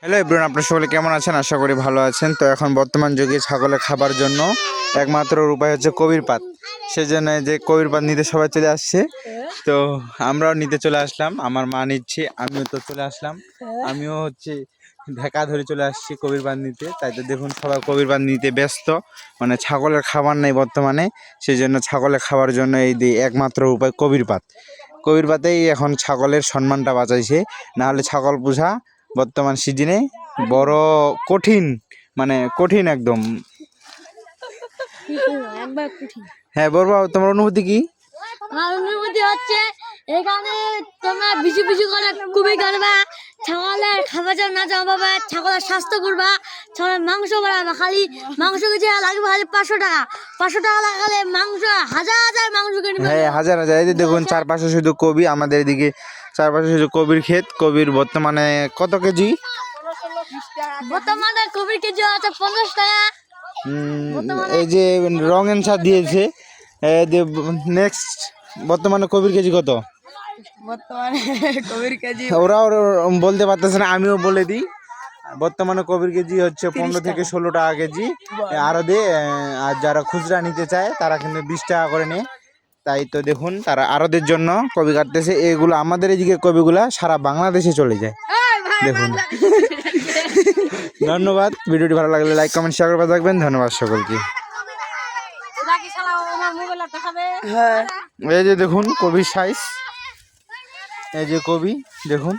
Hello everyone, আপনারা সকলে কেমন আছেন? আশা করি ভালো আছেন। তো এখন বর্তমান যুগে ছাগলে খাবার জন্য একমাত্র উপায় হচ্ছে কবির পাত। সেজন্য যে কবির পাত নিতে সবাই চলে আসছে, তো আমরাও নিতে চলে আসলাম। আমার মা নিচ্ছে, আমিও তো চলে আসলাম। আমিও ঢাকা ধরে চলে আসছি কবির পাত নিতে। তাই তো দেখুন সবাই কবির পাত নিতে ব্যস্ত, মানে ছাগলের খাবার নেই বর্তমানে। সেই জন্য ছাগলের খাবার জন্য এই একমাত্র উপায় কবির পাত। কবির পাতেই এখন ছাগলের সম্মানটা বাঁচাইছে, না হলে ছাগল পোষা বর্তমান সিজনে বড় কঠিন, মানে কঠিন একদম। হ্যাঁ বলবো, তোমার অনুভূতি কি? আমার অনুভূতি হচ্ছে এখানে তোমরা বিচু বিচু করে খুবই করবা, ছাগলের খাবার না জমাবা, ছাগলের স্বাস্থ্য করবা, ছাগলের মাংস বাড়াবা। খালি মাংস কেজি লাগবে খালি 500 টাকা। 500 টাকা লাগালে মাংস হাজার হাজার মাংস কিনে হ্যাঁ হাজার হাজার। এই যে দেখুন চারপাশে শুধু কবি, আমাদের এদিকে চারপাশে শুধু কবির ক্ষেত। কবির বর্তমানে কত কেজি? বর্তমানে কবির কেজি আছে 50 টাকা। এই যে রঙেন সার দিয়েছে। নেক্সট বর্তমানে কবির কেজি কত? বর্তমানে কবির কেজি ওরাও বলতে পারতেছে না, আমিও বলে দিই। বর্তমানে কবির কেজি হচ্ছে 15 থেকে 16 টাকা কেজি আড়তে। আর যারা খুচরা নিতে চায় তারা কিন্তু 20 টাকা করে নেয়। তাই তো দেখুন তারা আড়তের জন্য কবি কাটতেছে। এগুলো আমাদের এদিকে কবিগুলা সারা বাংলাদেশে চলে যায় দেখুন। ধন্যবাদ। ভিডিওটি ভালো লাগলে লাইক কমেন্ট শেয়ার করে থাকবেন। ধন্যবাদ সকলকে। এই যে দেখুন কবির সাইজ, এই যে কবি দেখুন,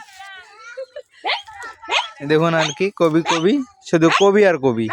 দেখুন আর কি কবি কবি, শুধু কবি আর কবি।